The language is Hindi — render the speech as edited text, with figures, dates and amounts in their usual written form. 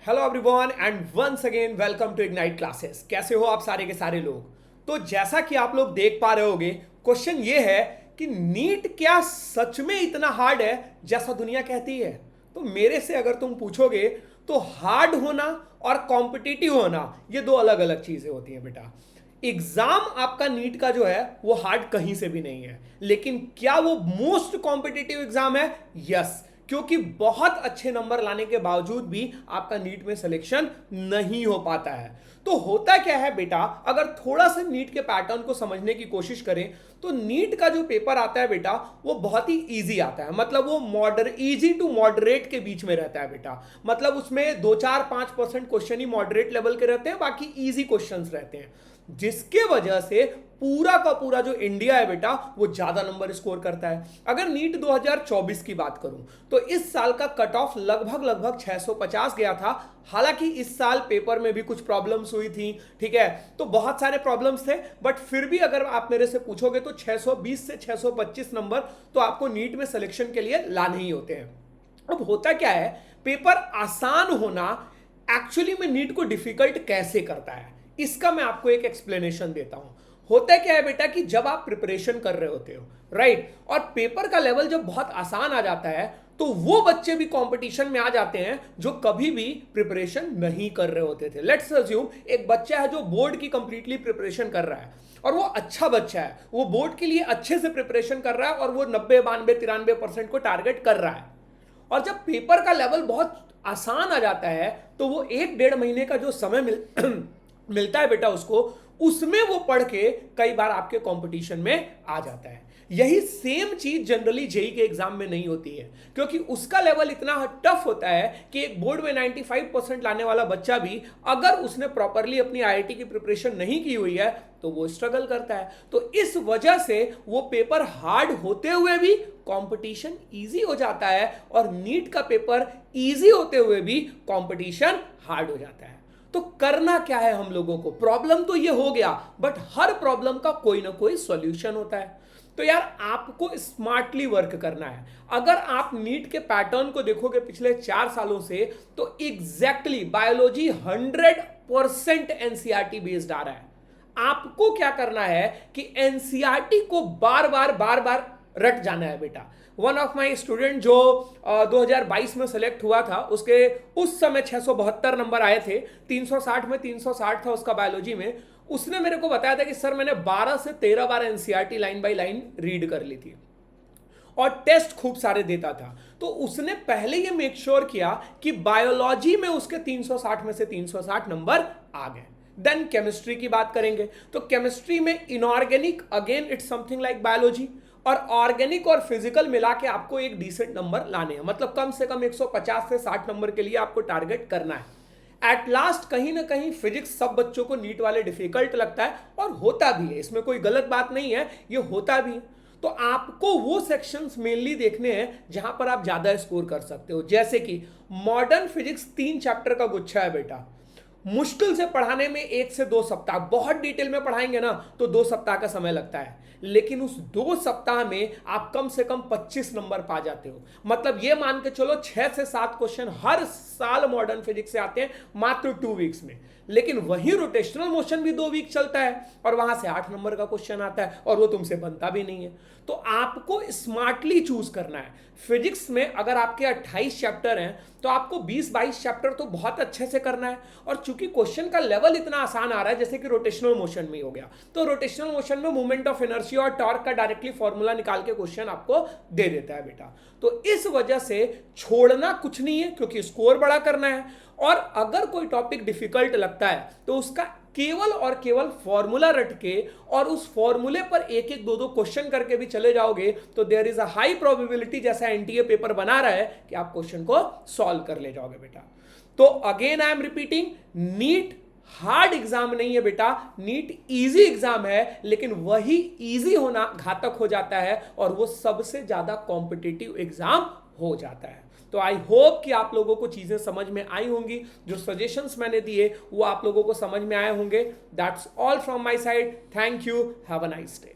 Hello everyone and once again welcome to Ignite classes. कैसे हो आप सारे के सारे लोग। तो जैसा कि आप लोग देख पा रहे होगे, क्वेश्चन ये है कि नीट क्या सच में इतना हार्ड है जैसा दुनिया कहती है। तो मेरे से अगर तुम पूछोगे तो हार्ड होना और कॉम्पिटिटिव होना ये दो अलग अलग चीजें होती हैं बेटा। एग्जाम आपका नीट का जो है वो हार्ड कहीं से भी नहीं है, लेकिन क्या वो मोस्ट कॉम्पिटिटिव एग्जाम है? यस, क्योंकि बहुत अच्छे नंबर लाने के बावजूद भी आपका नीट में सिलेक्शन नहीं हो पाता है। तो होता क्या है बेटा, अगर थोड़ा सा नीट के पैटर्न को समझने की कोशिश करें तो नीट का जो पेपर आता है बेटा वो बहुत ही इजी आता है। मतलब वो इजी टू मॉडरेट के बीच में रहता है बेटा। मतलब उसमें 2-4-5% क्वेश्चन ही मॉडरेट लेवल के रहते हैं, बाकी इजी क्वेश्चंस रहते हैं, जिसके वजह से पूरा का पूरा जो इंडिया है बेटा वो ज्यादा नंबर स्कोर करता है। अगर नीट 2024 की बात करूं तो इस साल का कट ऑफ लगभग 650 गया था। हालांकि इस साल पेपर में भी कुछ प्रॉब्लम्स हुई थी, ठीक है, तो बहुत सारे प्रॉब्लम्स थे, बट फिर भी अगर आप मेरे से पूछोगे तो 620 से 625 नंबर तो आपको नीट में सिलेक्शन के लिए लाने ही होते हैं। अब होता क्या है, पेपर आसान होना एक्चुअली में नीट को डिफिकल्ट कैसे करता है, इसका मैं आपको एक एक्सप्लेनेशन देता हूं। होता क्या है बेटा कि जब आप प्रिपरेशन कर रहे होते हो, राइट, और पेपर का लेवल जब बहुत आसान आ जाता है तो वो बच्चे भी कंपटीशन में आ जाते हैं जो कभी भी प्रिपरेशन नहीं कर रहे होते थे। लेट्स अज्यूम एक बच्चा है जो बोर्ड की कंप्लीटली प्रिपरेशन कर रहा है और वो अच्छा बच्चा है, वो बोर्ड के लिए अच्छे से प्रिपरेशन कर रहा है और वो 90-92-93% को टारगेट कर रहा है। और जब पेपर का लेवल बहुत आसान आ जाता है तो वो 1-1.5 महीने का जो समय मिलता है बेटा उसको, उसमें वो पढ़ के कई बार आपके कंपटीशन में आ जाता है। यही सेम चीज जनरली जेई के एग्जाम में नहीं होती है, क्योंकि उसका लेवल इतना टफ होता है कि एक बोर्ड में 95% लाने वाला बच्चा भी अगर उसने प्रॉपरली अपनी आईआईटी की प्रिपरेशन नहीं की हुई है तो वो स्ट्रगल करता है। तो इस वजह से वो पेपर हार्ड होते हुए भी कंपटीशन इजी हो जाता है और नीट का पेपर इजी होते हुए भी कंपटीशन हार्ड हो जाता है। तो करना क्या है हम लोगों को? प्रॉब्लम तो ये हो गया, बट हर प्रॉब्लम का कोई ना कोई सॉल्यूशन होता है। तो यार आपको स्मार्टली वर्क करना है। अगर आप नीट के पैटर्न को देखोगे पिछले 4 सालों से तो एग्जैक्टली बायोलॉजी 100% एनसीईआरटी बेस्ड आ रहा है। आपको क्या करना है कि एनसीईआरटी को बार बार रट जाना है बेटा। वन ऑफ माई स्टूडेंट जो 2022 में सेलेक्ट हुआ था, उसके उस समय 672 नंबर आए थे, 360 में 360 था उसका बायोलॉजी में। उसने मेरे को बताया था कि सर मैंने 12 से 13 बार NCERT line by line read कर ली थी और टेस्ट खूब सारे देता था। तो उसने पहले ये मेक श्योर किया कि बायोलॉजी में उसके 360 में से 360 नंबर आ गए। देन केमिस्ट्री की बात करेंगे तो केमिस्ट्री में inorganic, again it's something like biology, और ऑर्गेनिक और फिजिकल मिला के आपको एक डिसेंट नंबर लाने हैं। मतलब कम से कम 150 से 60 नंबर के लिए आपको टारगेट करना है। एट लास्ट कहीं ना कहीं फिजिक्स सब बच्चों को नीट वाले डिफिकल्ट लगता है और होता भी है, इसमें कोई गलत बात नहीं है, ये होता भी है। तो आपको वो सेक्शंस मेनली देखने हैं जहां पर आप ज्यादा स्कोर कर सकते हो। जैसे कि मॉडर्न फिजिक्स 3 चैप्टर का गुच्छा है बेटा, मुश्किल से पढ़ाने में 1 से 2 सप्ताह, बहुत डिटेल में पढ़ाएंगे ना तो 2 सप्ताह का समय लगता है, लेकिन उस 2 सप्ताह में आप कम से कम 25 नंबर पा जाते हो। मतलब ये मान के चलो 6 से 7 क्वेश्चन हर साल मॉडर्न फिजिक्स से आते हैं मात्र 2 वीक्स में। लेकिन वही रोटेशनल मोशन भी 2 वीक चलता है और वहां से 8 नंबर का क्वेश्चन आता है और वो तुमसे बनता भी नहीं है। तो आपको स्मार्टली चूज करना है। फिजिक्स में अगर आपके 28 चैप्टर हैं तो आपको 20-22 चैप्टर तो बहुत अच्छे से करना है। और चूंकि क्वेश्चन का लेवल इतना आसान आ रहा है, जैसे कि रोटेशनल मोशन में हो गया, तो रोटेशनल मोशन में मोमेंट ऑफ इनर्शिया और टॉर्क का डायरेक्टली फॉर्मूला निकाल के क्वेश्चन आपको दे देता है बेटा। तो इस वजह से छोड़ना कुछ नहीं है, क्योंकि स्कोर बड़ा करना है। और अगर कोई टॉपिक डिफिकल्ट लगता है तो उसका केवल और केवल फॉर्मूला रट के और उस फॉर्मूले पर 1-1 2-2 क्वेश्चन करके भी चले जाओगे तो there is a high probability, जैसा एनटीए पेपर बना रहा है, कि आप क्वेश्चन को सॉल्व कर ले जाओगे बेटा। तो again I am repeating, NEET hard exam नहीं है बेटा, नीट इजी एग्जाम है, लेकिन वही इजी होना घातक हो जाता है और वो सबसे ज्यादा कॉम्पिटिटिव एग्जाम हो जाता है। तो आई होप कि आप लोगों को चीजें समझ में आई होंगी, जो सजेशंस मैंने दिए वो आप लोगों को समझ में आए होंगे। That's all from my side, thank you, have a nice day.